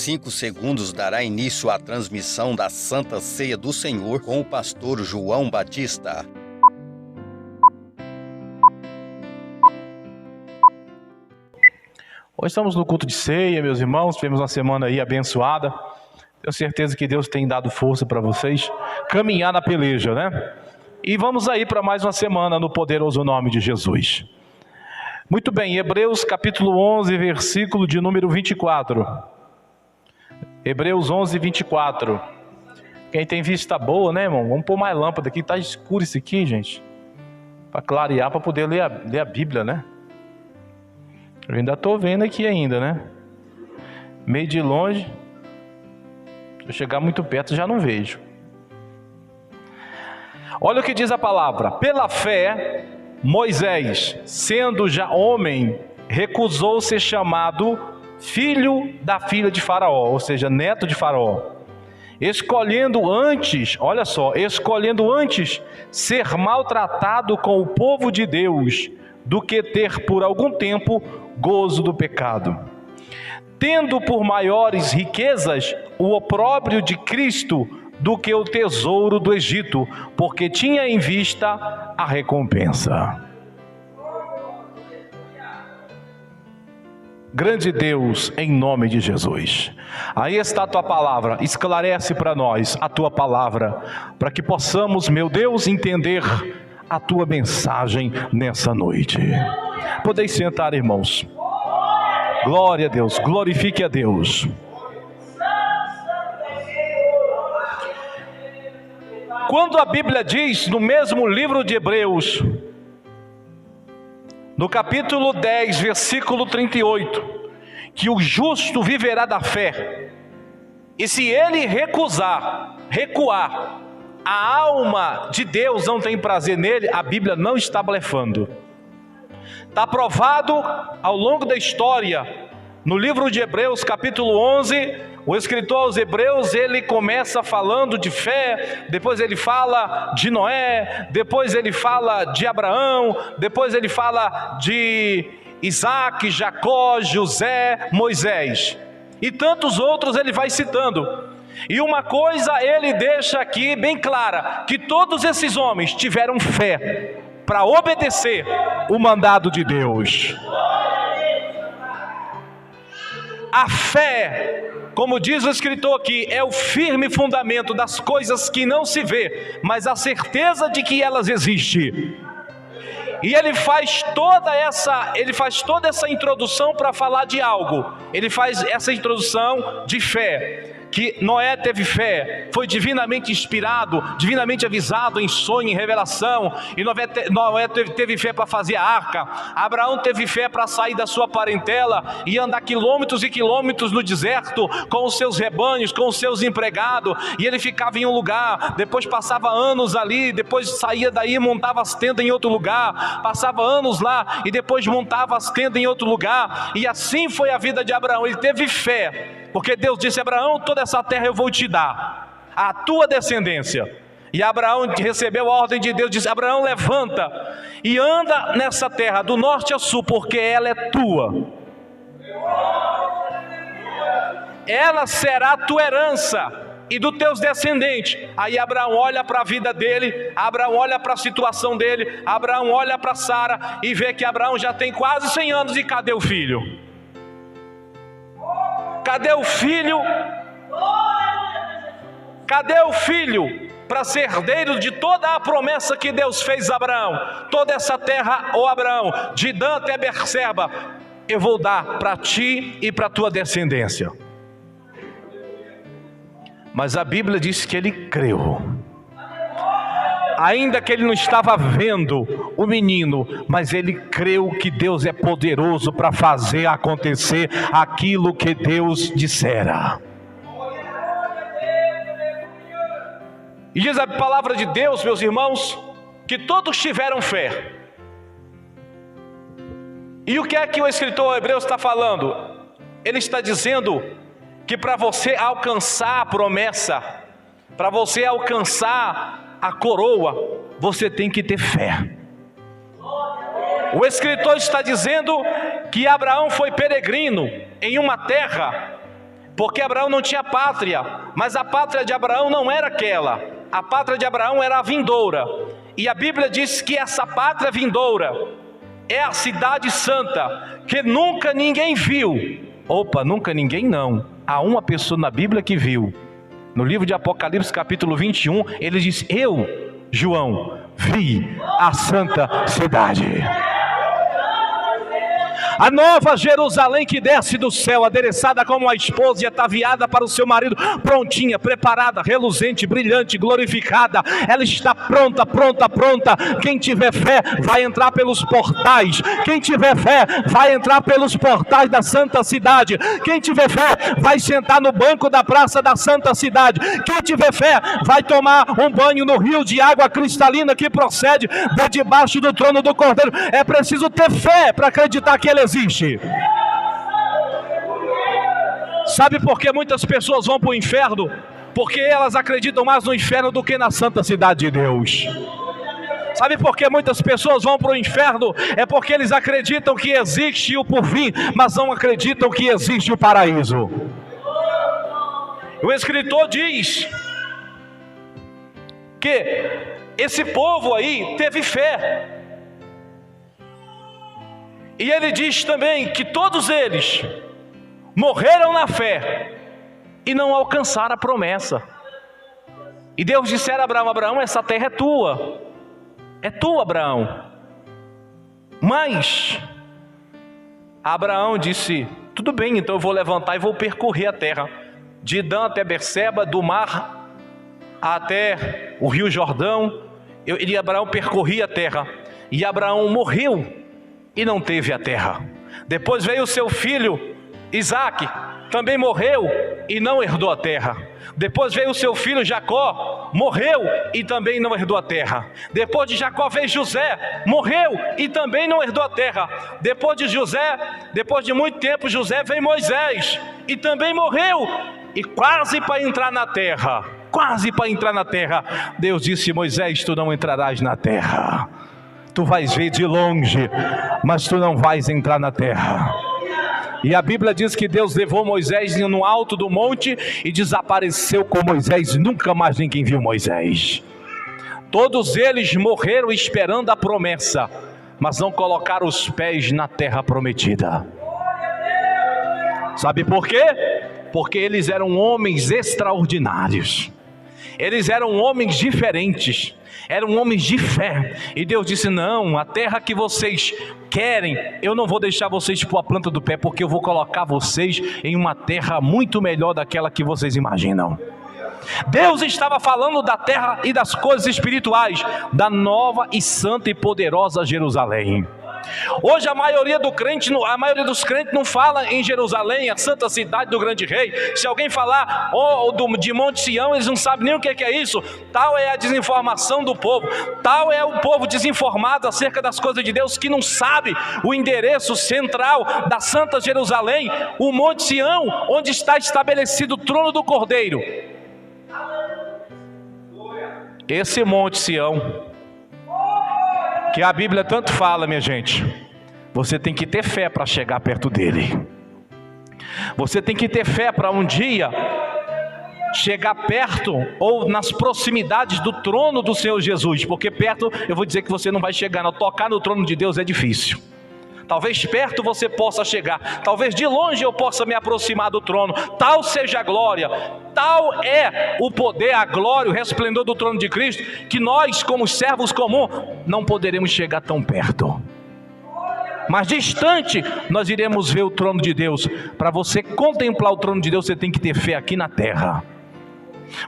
5 segundos dará início à transmissão da Santa Ceia do Senhor com o pastor João Batista. Hoje estamos no culto de ceia, meus irmãos. Tivemos uma semana aí abençoada. Tenho certeza que Deus tem dado força para vocês caminhar na peleja, né? E vamos aí para mais uma semana no poderoso nome de Jesus. Muito bem, Hebreus capítulo 11, versículo de número 24. Hebreus 11, 24. Quem tem vista boa, né, irmão? Vamos pôr mais lâmpada aqui. Está escuro isso aqui, gente. Para clarear, para poder ler a Bíblia, né? Eu ainda estou vendo aqui ainda, né? Meio de longe. Se eu chegar muito perto, já não vejo. Olha o que diz a palavra. Pela fé, Moisés, sendo já homem, recusou ser chamado filho da filha de Faraó, ou seja, neto de Faraó. Escolhendo antes ser maltratado com o povo de Deus, do que ter por algum tempo gozo do pecado. Tendo por maiores riquezas o opróbrio de Cristo do que o tesouro do Egito, porque tinha em vista a recompensa. Grande Deus, em nome de Jesus, aí está a tua palavra. Esclarece para nós a tua palavra, para que possamos, meu Deus, entender a tua mensagem nessa noite. Podeis sentar, irmãos. Glória a Deus, glorifique a Deus. Quando a Bíblia diz no mesmo livro de Hebreus, no capítulo 10, versículo 38, que o justo viverá da fé, e se ele recuar, a alma de Deus não tem prazer nele, a Bíblia não está blefando. Está provado ao longo da história. No livro de Hebreus, capítulo 11, o escritor aos Hebreus, ele começa falando de fé, depois ele fala de Noé, depois ele fala de Abraão, depois ele fala de Isaac, Jacó, José, Moisés, e tantos outros ele vai citando. E uma coisa ele deixa aqui bem clara, que todos esses homens tiveram fé para obedecer o mandado de Deus. A fé, como diz o escritor aqui, é o firme fundamento das coisas que não se vê, mas a certeza de que elas existem. E ele faz toda essa introdução para falar de algo. Ele faz essa introdução de fé. Que Noé teve fé, foi divinamente inspirado, divinamente avisado em sonho, em revelação. E Noé teve fé para fazer a arca. Abraão teve fé para sair da sua parentela e andar quilômetros e quilômetros no deserto com os seus rebanhos, com os seus empregados. E ele ficava em um lugar, depois passava anos ali, depois saía daí e montava as tendas em outro lugar, passava anos lá e depois montava as tendas em outro lugar. E assim foi a vida de Abraão. Ele teve fé, porque Deus disse: Abraão, toda essa terra eu vou te dar, a tua descendência. E Abraão recebeu a ordem de Deus, disse: Abraão, levanta e anda nessa terra do norte a sul, porque ela é tua. Ela será a tua herança e dos teus descendentes. Aí Abraão olha para a vida dele, Abraão olha para a situação dele, Abraão olha para Sara e vê que Abraão já tem quase 100 anos. E cadê o filho? Cadê o filho? Cadê o filho para ser herdeiro de toda a promessa que Deus fez a Abraão? Toda essa terra, ó Abraão, de Dan até Berseba, eu vou dar para ti e para tua descendência. Mas a Bíblia diz que ele creu. Ainda que ele não estava vendo o menino, mas ele creu que Deus é poderoso para fazer acontecer aquilo que Deus dissera. E diz a palavra de Deus, meus irmãos, que todos tiveram fé. E o que é que o escritor Hebreus está falando? Ele está dizendo que para você alcançar a promessa, para você alcançar a coroa, você tem que ter fé. O escritor está dizendo que Abraão foi peregrino em uma terra porque Abraão não tinha pátria, mas a pátria de Abraão não era aquela, a pátria de Abraão era a vindoura, e a Bíblia diz que essa pátria vindoura é a cidade santa, que nunca ninguém viu. Opa, nunca ninguém não, há uma pessoa na Bíblia que viu. No livro de Apocalipse capítulo 21, ele diz: eu, João, vi a santa cidade, a nova Jerusalém que desce do céu, adereçada como uma esposa e ataviada para o seu marido, prontinha, preparada, reluzente, brilhante, glorificada. Ela está pronta, pronta, pronta. Quem tiver fé vai entrar pelos portais. Quem tiver fé vai entrar pelos portais da santa cidade. Quem tiver fé vai sentar no banco da praça da santa cidade. Quem tiver fé vai tomar um banho no rio de água cristalina que procede de debaixo do trono do Cordeiro. É preciso ter fé para acreditar que ele existe. Sabe por que muitas pessoas vão para o inferno? Porque elas acreditam mais no inferno do que na santa cidade de Deus. Sabe por que muitas pessoas vão para o inferno? É porque eles acreditam que existe o porvir, mas não acreditam que existe o paraíso. O escritor diz que esse povo aí teve fé. E ele diz também que todos eles morreram na fé e não alcançaram a promessa. E Deus disse a Abraão: Abraão, essa terra é tua, Abraão. Mas Abraão disse: tudo bem, então eu vou levantar e vou percorrer a terra, de Dan até Berseba, do mar até o rio Jordão. Abraão percorria a terra, e Abraão morreu e não teve a terra. Depois veio o seu filho Isaque, também morreu e não herdou a terra. Depois veio o seu filho Jacó, morreu e também não herdou a terra. Depois de Jacó veio José, morreu e também não herdou a terra. Depois de muito tempo, José veio Moisés e também morreu, e quase para entrar na terra, Deus disse: Moisés, tu não entrarás na terra. Tu vais ver de longe, mas tu não vais entrar na terra. E a Bíblia diz que Deus levou Moisés no alto do monte e desapareceu com Moisés. Nunca mais ninguém viu Moisés. Todos eles morreram esperando a promessa, mas não colocaram os pés na terra prometida. Sabe por quê? Porque eles eram homens extraordinários. Eles eram homens diferentes, eram homens de fé. E Deus disse: não, a terra que vocês querem, eu não vou deixar vocês pôr a planta do pé, porque eu vou colocar vocês em uma terra muito melhor daquela que vocês imaginam. Deus estava falando da terra e das coisas espirituais, da nova e santa e poderosa Jerusalém. Hoje a maioria dos crentes não fala em Jerusalém, a santa cidade do grande rei. Se alguém falar de Monte Sião, eles não sabem nem o que é isso. Tal é a desinformação do povo, tal é o povo desinformado acerca das coisas de Deus, que não sabe o endereço central da santa Jerusalém, o Monte Sião, onde está estabelecido o trono do Cordeiro. Esse Monte Sião que a Bíblia tanto fala, minha gente, você tem que ter fé para chegar perto dele. Você tem que ter fé para um dia chegar perto ou nas proximidades do trono do Senhor Jesus, porque perto, eu vou dizer que você não vai chegar, não. Tocar no trono de Deus é difícil. Talvez perto você possa chegar, talvez de longe eu possa me aproximar do trono. Tal seja a glória, tal é o poder, a glória, o resplendor do trono de Cristo, que nós, como servos comuns, não poderemos chegar tão perto. Mas distante nós iremos ver o trono de Deus. Para você contemplar o trono de Deus, você tem que ter fé aqui na terra.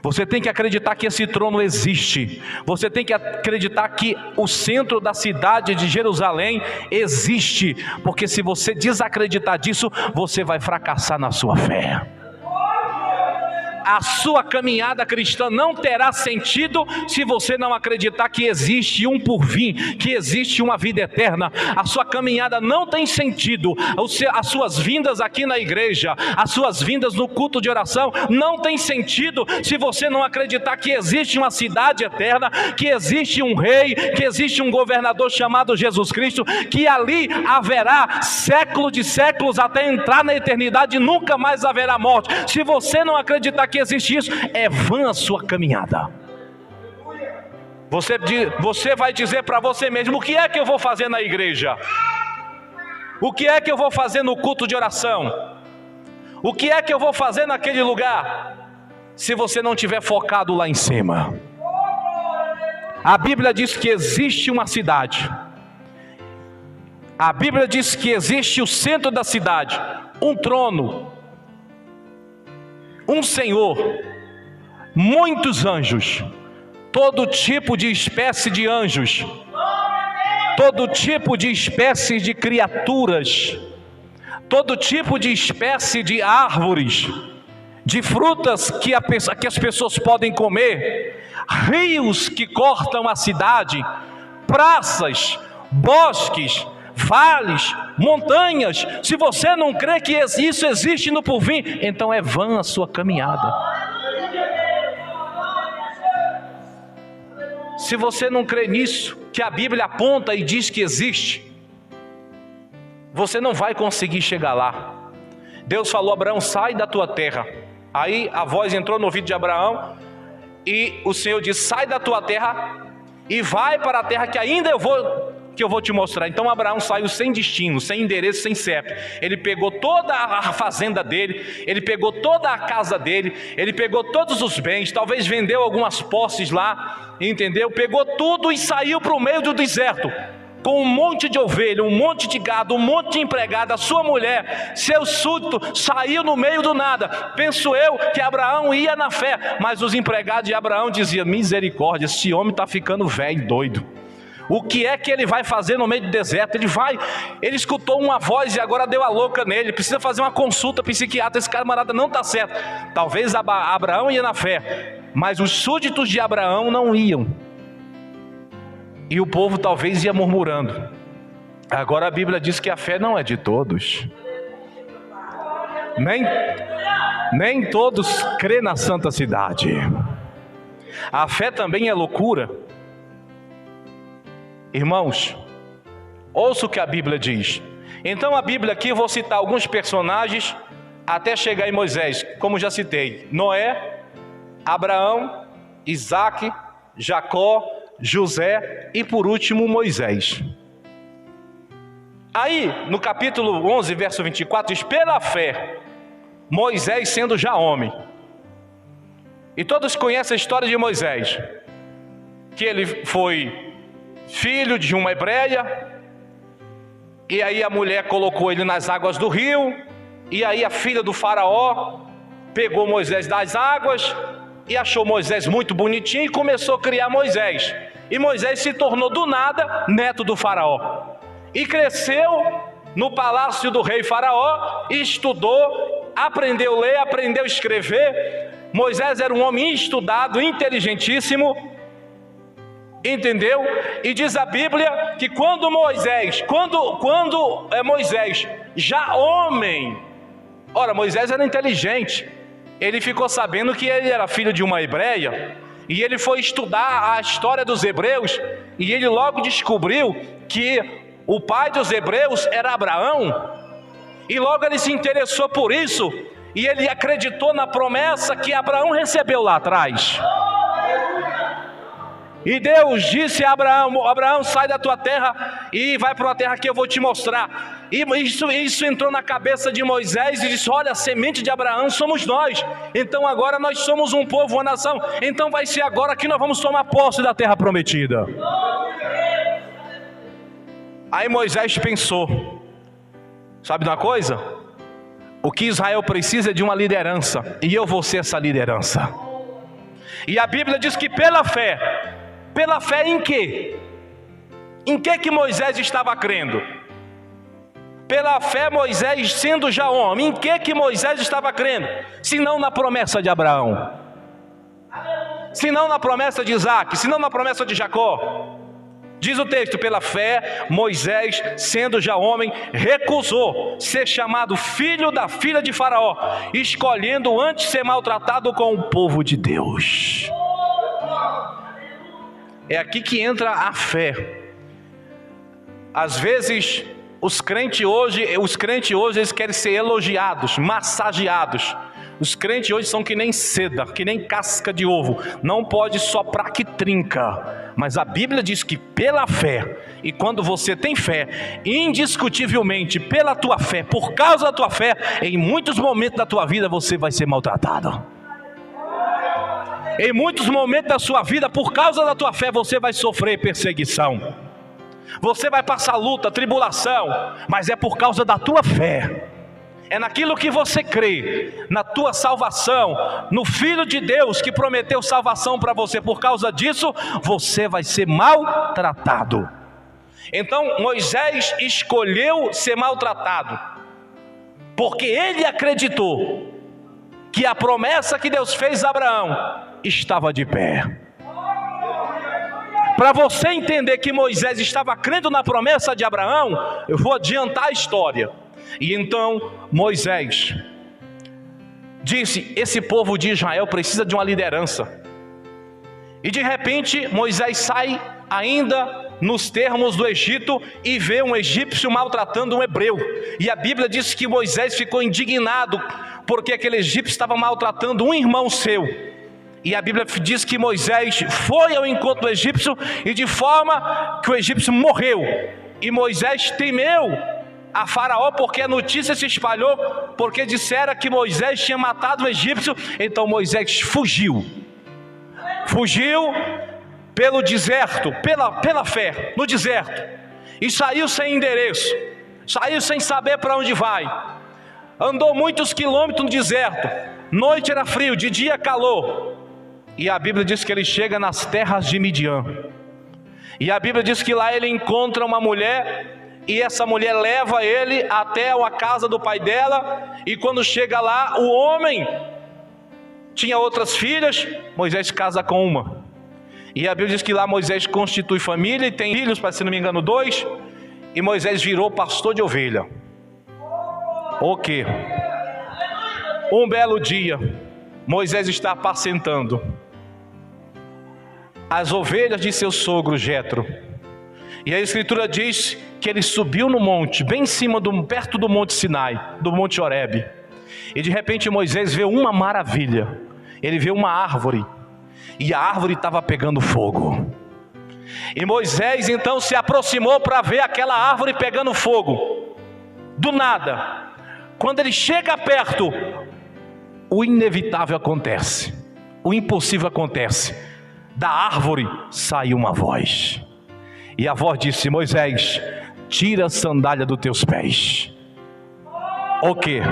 Você tem que acreditar que esse trono existe. Você tem que acreditar que o centro da cidade de Jerusalém existe. Porque se você desacreditar disso, você vai fracassar na sua fé. a sua caminhada cristã não terá sentido se você não acreditar que existe um porvir, que existe uma vida eterna. A sua caminhada não tem sentido, as suas vindas aqui na igreja, as suas vindas no culto de oração não tem sentido se você não acreditar que existe uma cidade eterna, que existe um rei, que existe um governador chamado Jesus Cristo, que ali haverá século de séculos até entrar na eternidade e nunca mais haverá morte. Se você não acreditar que existe isso, é vã a sua caminhada. Você vai dizer para você mesmo: o que é que eu vou fazer na igreja? O que é que eu vou fazer no culto de oração? O que é que eu vou fazer naquele lugar? Se você não estiver focado lá em cima. A Bíblia diz que existe uma cidade. A Bíblia diz que existe o centro da cidade, um trono, um Senhor, muitos anjos, todo tipo de espécie de anjos, todo tipo de espécie de criaturas, todo tipo de espécie de árvores, de frutas que as pessoas podem comer, rios que cortam a cidade, praças, bosques, vales, montanhas. Se você não crê que isso existe no porvir, então é vã a sua caminhada. Se você não crê nisso, que a Bíblia aponta e diz que existe, você não vai conseguir chegar lá. Deus falou: Abraão, sai da tua terra. Aí a voz entrou no ouvido de Abraão e o Senhor disse: sai da tua terra e vai para a terra que ainda eu vou te mostrar. Então Abraão saiu sem destino, sem endereço, sem CEP. Ele pegou toda a fazenda dele, ele pegou toda a casa dele, ele pegou todos os bens, talvez vendeu algumas posses lá, entendeu? Pegou tudo e saiu para o meio do deserto, com um monte de ovelha, um monte de gado, um monte de empregada, sua mulher, seu súdito, saiu no meio do nada. Penso eu que Abraão ia na fé, mas os empregados de Abraão diziam: misericórdia, esse homem está ficando velho, doido. O que é que ele vai fazer no meio do deserto? Ele escutou uma voz e agora deu a louca nele, precisa fazer uma consulta psiquiatra, esse camarada não está certo. Talvez Abraão ia na fé, mas os súditos de Abraão não iam. E o povo talvez ia murmurando. Agora a Bíblia diz que a fé não é de todos. Nem todos crêem na santa cidade. A fé também é loucura. Irmãos, ouça o que a Bíblia diz. Então a Bíblia aqui, eu vou citar alguns personagens até chegar em Moisés, como já citei: Noé, Abraão, Isaque, Jacó, José e por último Moisés. Aí no capítulo 11, verso 24 diz: pela fé, Moisés sendo já homem. E todos conhecem a história de Moisés, que ele foi filho de uma hebreia, e aí a mulher colocou ele nas águas do rio, e aí a filha do faraó pegou Moisés das águas e achou Moisés muito bonitinho e começou a criar Moisés. E Moisés se tornou do nada neto do faraó, e cresceu no palácio do rei faraó, e estudou, aprendeu a ler, aprendeu a escrever. Moisés era um homem estudado, inteligentíssimo, entendeu? E diz a Bíblia que quando Moisés já homem, ora, Moisés era inteligente, ele ficou sabendo que ele era filho de uma hebreia, e ele foi estudar a história dos hebreus, e ele logo descobriu que o pai dos hebreus era Abraão, e logo ele se interessou por isso, e ele acreditou na promessa que Abraão recebeu lá atrás. E Deus disse a Abraão: Abraão, sai da tua terra e vai para uma terra que eu vou te mostrar. E isso entrou na cabeça de Moisés e disse: olha, a semente de Abraão somos nós. Então agora nós somos um povo, uma nação. Então vai ser agora que nós vamos tomar posse da terra prometida. Aí Moisés pensou: sabe de uma coisa? O que Israel precisa é de uma liderança, e eu vou ser essa liderança. E a Bíblia diz que pela fé em quê? Em que Moisés estava crendo? pela fé Moisés, sendo já homem. Em que Moisés estava crendo? Se não na promessa de Abraão, se não na promessa de Isaac, se não na promessa de Jacó. Diz o texto: pela fé Moisés, sendo já homem, recusou ser chamado filho da filha de Faraó, escolhendo antes ser maltratado com o povo de Deus. É aqui que entra a fé. Às vezes os crentes hoje eles querem ser elogiados, massageados. Os crentes hoje são que nem seda, que nem casca de ovo. Não pode soprar que trinca. Mas a Bíblia diz que pela fé, e quando você tem fé, indiscutivelmente pela tua fé, por causa da tua fé, em muitos momentos da tua vida você vai ser maltratado. Em muitos momentos da sua vida, por causa da tua fé, você vai sofrer perseguição. Você vai passar luta, tribulação, mas é por causa da tua fé. É naquilo que você crê, na tua salvação, no Filho de Deus que prometeu salvação para você. Por causa disso, você vai ser maltratado. Então Moisés escolheu ser maltratado, porque ele acreditou que a promessa que Deus fez a Abraão estava de pé. Para você entender que Moisés estava crendo na promessa de Abraão, eu vou adiantar a história. E então Moisés disse: esse povo de Israel precisa de uma liderança. E de repente Moisés sai ainda nos termos do Egito e vê um egípcio maltratando um hebreu. E a Bíblia diz que Moisés ficou indignado porque aquele egípcio estava maltratando um irmão seu. E a Bíblia diz que Moisés foi ao encontro do egípcio, e de forma que o egípcio morreu. E Moisés temeu a Faraó, porque a notícia se espalhou, porque disseram que Moisés tinha matado o egípcio. Então Moisés fugiu pelo deserto, pela fé, no deserto, e saiu sem endereço, saiu sem saber para onde vai. Andou muitos quilômetros no deserto, noite era frio, de dia calor. E a Bíblia diz que ele chega nas terras de Midian. E a Bíblia diz que lá ele encontra uma mulher, e essa mulher leva ele até a casa do pai dela. E quando chega lá, o homem tinha outras filhas. Moisés casa com uma. E a Bíblia diz que lá Moisés constitui família e tem filhos, para se não me engano 2. E Moisés virou pastor de ovelha. O quê? Um belo dia, Moisés está apacentando as ovelhas de seu sogro Jetro. E a Escritura diz que ele subiu no monte, bem em cima, perto do monte Sinai, do monte Horebe. E de repente Moisés vê uma maravilha. Ele vê uma árvore, e a árvore estava pegando fogo. E Moisés então se aproximou para ver aquela árvore pegando fogo. Do nada, quando ele chega perto, o inevitável acontece, o impossível acontece. Da árvore saiu uma voz, e a voz disse: Moisés, tira a sandália dos teus pés. O quê?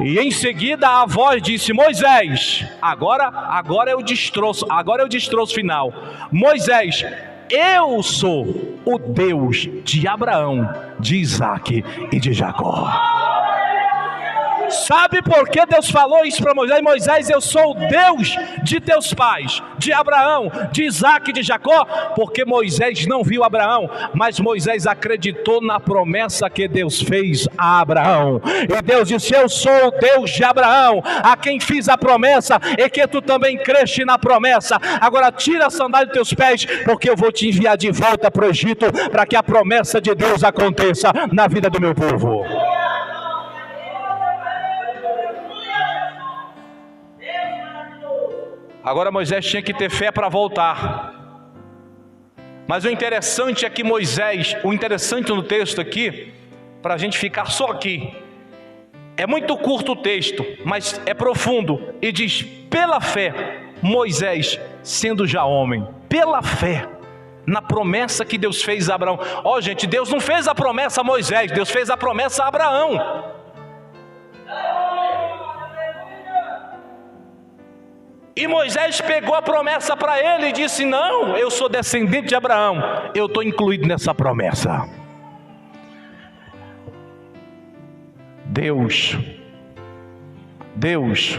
E em seguida a voz disse: Moisés, agora é o destroço final. Moisés, eu sou o Deus de Abraão, de Isaac e de Jacó. Sabe por que Deus falou isso para Moisés? Moisés, eu sou o Deus de teus pais, de Abraão, de Isaac e de Jacó. Porque Moisés não viu Abraão, mas Moisés acreditou na promessa que Deus fez a Abraão. E Deus disse: eu sou o Deus de Abraão, a quem fiz a promessa, e que tu também creste na promessa. Agora tira a sandália dos teus pés, porque eu vou te enviar de volta para o Egito, para que a promessa de Deus aconteça na vida do meu povo. Agora Moisés tinha que ter fé para voltar. Mas o interessante é que o interessante no texto aqui, para a gente ficar só aqui, é muito curto o texto, mas é profundo, e diz: pela fé, Moisés, sendo já homem, pela fé, na promessa que Deus fez a Abraão. Gente, Deus não fez a promessa a Moisés, Deus fez a promessa a Abraão. E Moisés pegou a promessa para ele e disse: não, eu sou descendente de Abraão, eu estou incluído nessa promessa. Deus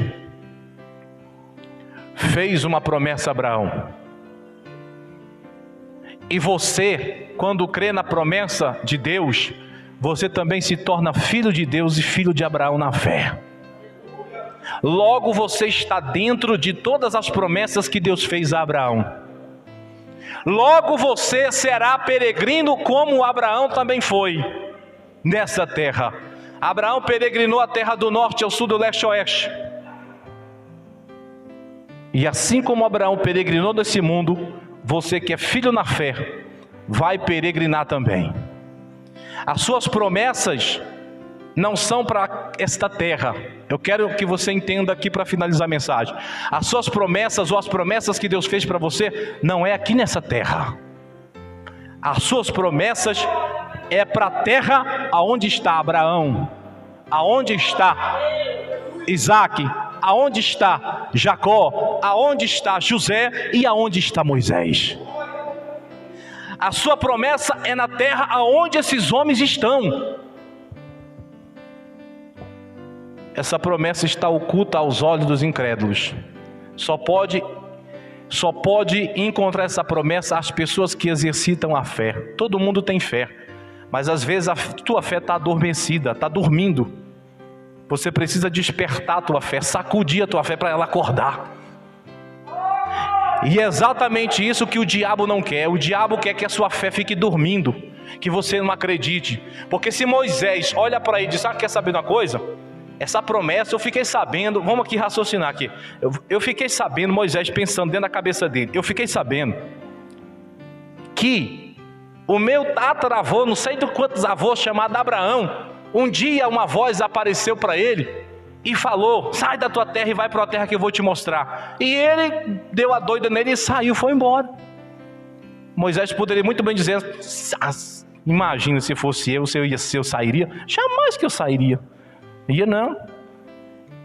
fez uma promessa a Abraão. E você, quando crê na promessa de Deus, você também se torna filho de Deus e filho de Abraão na fé. Logo você está dentro de todas as promessas que Deus fez a Abraão. Logo você será peregrino como Abraão também foi nessa terra. Abraão peregrinou a terra do norte, ao sul, do leste, ao oeste. E assim como Abraão peregrinou nesse mundo, você que é filho na fé, vai peregrinar também. As suas promessas não são para esta terra. Eu quero que você entenda aqui para finalizar a mensagem. As suas promessas ou as promessas que Deus fez para você, não é aqui nessa terra. As suas promessas é para a terra aonde está Abraão, aonde está Isaac, aonde está Jacó, aonde está José e aonde está Moisés. A sua promessa é na terra aonde esses homens estão. Essa promessa está oculta aos olhos dos incrédulos. Só pode encontrar essa promessa as pessoas que exercitam a fé. Todo mundo tem fé, mas às vezes a tua fé está adormecida, está dormindo. Você precisa despertar a tua fé, sacudir a tua fé para ela acordar. E é exatamente isso que o diabo não quer. O diabo quer que a sua fé fique dormindo, que você não acredite. Porque se Moisés olha para ele e diz: ah, quer saber de uma coisa? Essa promessa eu fiquei sabendo, vamos aqui raciocinar aqui. Eu fiquei sabendo, Moisés pensando dentro da cabeça dele, eu fiquei sabendo que o meu tataravô, não sei de quantos avós, chamado Abraão, um dia uma voz apareceu para ele e falou: sai da tua terra e vai para a terra que eu vou te mostrar. E ele deu a doida nele e saiu, foi embora. Moisés poderia muito bem dizer: imagina se fosse eu, se eu sairia. Jamais que eu sairia. Ia não.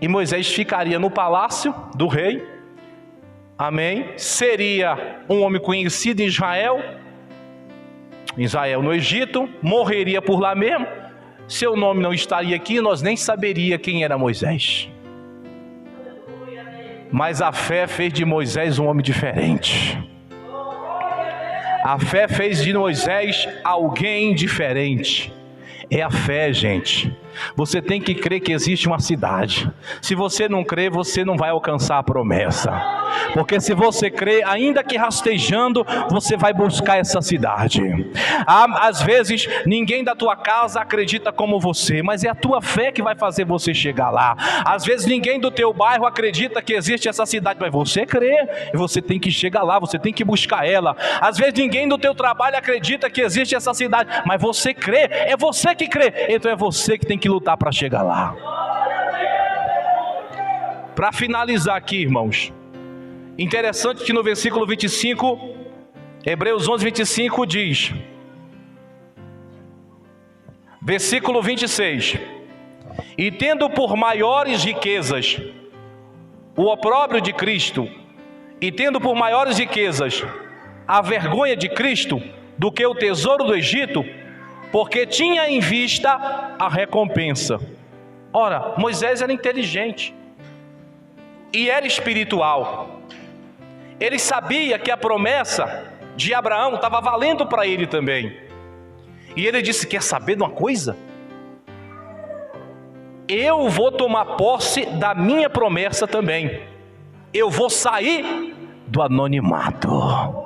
E Moisés ficaria no palácio do rei. Amém. Seria um homem conhecido em Israel, no Egito. Morreria por lá mesmo. Seu nome não estaria aqui, nós nem saberia quem era Moisés. Mas a fé fez de Moisés um homem diferente. A fé fez de Moisés alguém diferente. É a fé, gente. Você tem que crer que existe uma cidade. Se você não crer, você não vai alcançar a promessa. Porque se você crer, ainda que rastejando, você vai buscar essa cidade. Às vezes, ninguém da tua casa acredita como você, mas é a tua fé que vai fazer você chegar lá. Às vezes, ninguém do teu bairro acredita que existe essa cidade, mas você crê, e você tem que chegar lá, você tem que buscar ela. Às vezes, ninguém do teu trabalho acredita que existe essa cidade, mas você crê, é você que crê, então é você que tem que lutar para chegar lá. Para finalizar aqui, irmãos, interessante que no versículo 25, Hebreus 11, 25 diz, versículo 26, e tendo por maiores riquezas o opróbrio de Cristo, e tendo por maiores riquezas a vergonha de Cristo, do que o tesouro do Egito, porque tinha em vista a recompensa. Ora, Moisés era inteligente e era espiritual. Ele sabia que a promessa de Abraão estava valendo para ele também. E ele disse: quer saber de uma coisa? Eu vou tomar posse da minha promessa também. Eu vou sair do anonimato.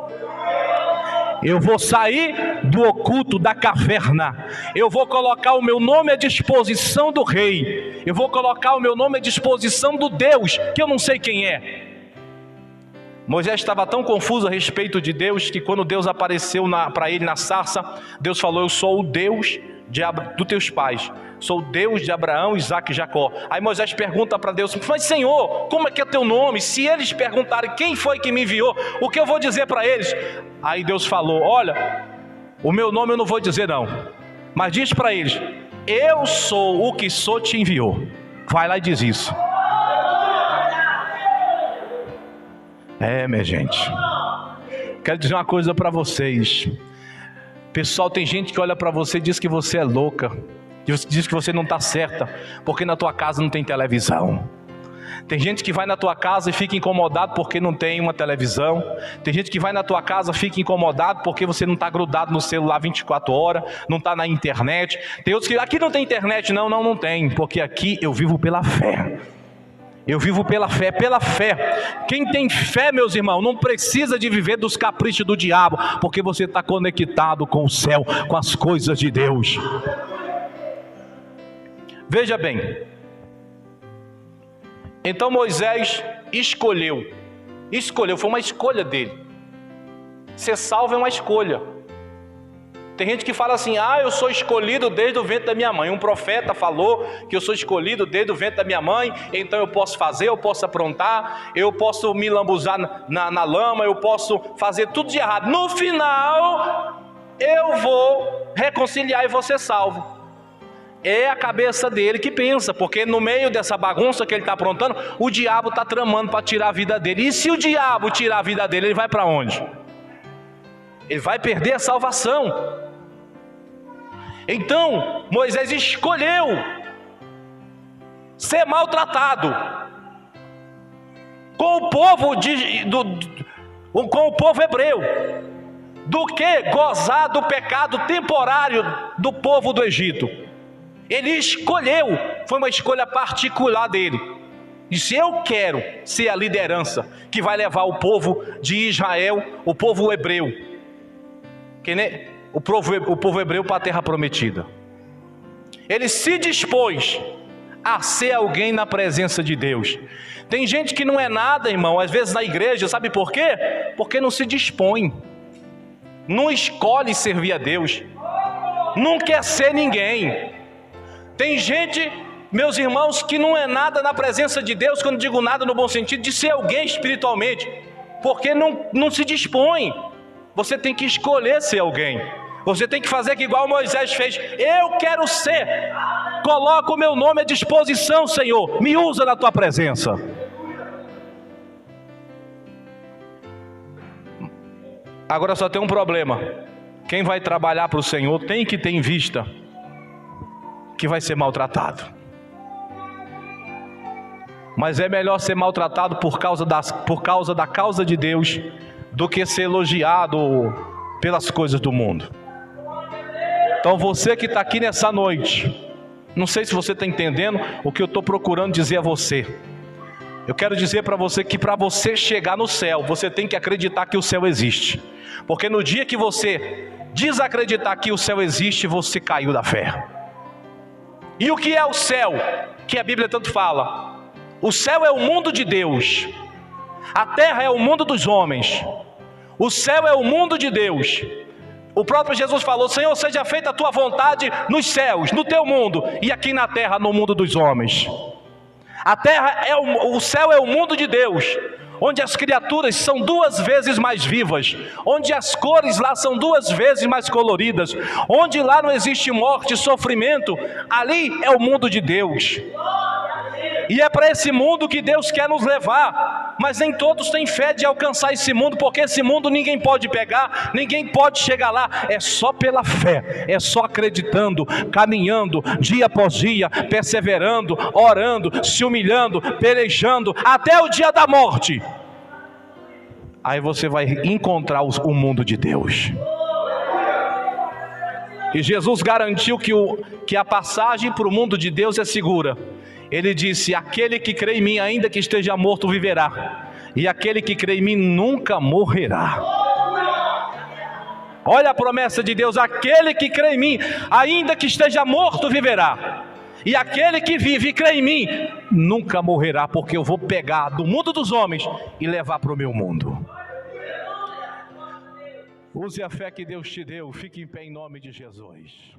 Eu vou sair do oculto, da caverna. Eu vou colocar o meu nome à disposição do rei. Eu vou colocar o meu nome à disposição do Deus, que eu não sei quem é. Moisés estava tão confuso a respeito de Deus, que quando Deus apareceu para ele na sarça, Deus falou: eu sou o Deus dos teus pais. Sou o Deus de Abraão, Isaac e Jacó. Aí Moisés pergunta para Deus: mas Senhor, como é que é teu nome? Se eles perguntarem quem foi que me enviou, o que eu vou dizer para eles? Aí Deus falou: olha, o meu nome eu não vou dizer não, mas diz para eles: eu sou o que sou te enviou. Vai lá e diz isso. Minha gente, quero dizer uma coisa para vocês. Pessoal, tem gente que olha para você e diz que você é louca, Diz que você não está certa, porque na tua casa não tem televisão. Tem gente que vai na tua casa e fica incomodado porque não tem uma televisão. Tem gente que vai na tua casa e fica incomodado porque você não está grudado no celular 24 horas, não está na internet. Tem outros que, aqui não tem internet, não tem, porque aqui eu vivo pela fé. Eu vivo pela fé, pela fé. Quem tem fé, meus irmãos, não precisa de viver dos caprichos do diabo, porque você está conectado com o céu, com as coisas de Deus. Veja bem, então Moisés escolheu, foi uma escolha dele. Ser salvo é uma escolha. Tem gente que fala assim, eu sou escolhido desde o ventre da minha mãe. Um profeta falou que eu sou escolhido desde o ventre da minha mãe, então eu posso fazer, eu posso aprontar, eu posso me lambuzar na lama, eu posso fazer tudo de errado. No final, eu vou reconciliar e vou ser salvo. É a cabeça dele que pensa, porque no meio dessa bagunça que ele está aprontando, o diabo está tramando para tirar a vida dele. E se o diabo tirar a vida dele, ele vai para onde? Ele vai perder a salvação. Então, Moisés escolheu ser maltratado com o povo com o povo hebreu, do que gozar do pecado temporário do povo do Egito. Ele escolheu, foi uma escolha particular dele. Disse, eu quero ser a liderança que vai levar o povo de Israel, o povo hebreu, o povo hebreu para a terra prometida. Ele se dispôs a ser alguém na presença de Deus. Tem gente que não é nada, irmão, às vezes na igreja, sabe por quê? Porque não se dispõe, não escolhe servir a Deus, não quer ser ninguém. Tem gente, meus irmãos, que não é nada na presença de Deus, quando digo nada no bom sentido, de ser alguém espiritualmente, porque não se dispõe. Você tem que escolher ser alguém. Você tem que fazer que igual Moisés fez. Eu quero ser. Coloca o meu nome à disposição, Senhor. Me usa na tua presença. Agora só tem um problema. Quem vai trabalhar para o Senhor tem que ter em vista que vai ser maltratado. Mas é melhor ser maltratado por causa da causa de Deus do que ser elogiado pelas coisas do mundo. Então você que está aqui nessa noite, não sei se você está entendendo o que eu estou procurando dizer a você. Eu quero dizer para você que para você chegar no céu, você tem que acreditar que o céu existe. Porque no dia que você desacreditar que o céu existe, você caiu da fé. E o que é o céu? Que a Bíblia tanto fala. O céu é o mundo de Deus. A terra é o mundo dos homens. O céu é o mundo de Deus. O próprio Jesus falou, Senhor, seja feita a tua vontade nos céus, no teu mundo, e aqui na terra, no mundo dos homens. A terra o céu é o mundo de Deus, onde as criaturas são 2 vezes mais vivas, onde as cores lá são 2 vezes mais coloridas, onde lá não existe morte e sofrimento. Ali é o mundo de Deus. E é para esse mundo que Deus quer nos levar, mas nem todos têm fé de alcançar esse mundo, porque esse mundo ninguém pode pegar, ninguém pode chegar lá, é só pela fé, é só acreditando, caminhando, dia após dia, perseverando, orando, se humilhando, pelejando, até o dia da morte. Aí você vai encontrar o mundo de Deus. E Jesus garantiu que a passagem para o mundo de Deus é segura. Ele disse, aquele que crê em mim, ainda que esteja morto, viverá. E aquele que crê em mim nunca morrerá. Olha a promessa de Deus, aquele que crê em mim, ainda que esteja morto, viverá. E aquele que vive e crê em mim, nunca morrerá, porque eu vou pegar do mundo dos homens e levar para o meu mundo. Use a fé que Deus te deu, fique em pé em nome de Jesus.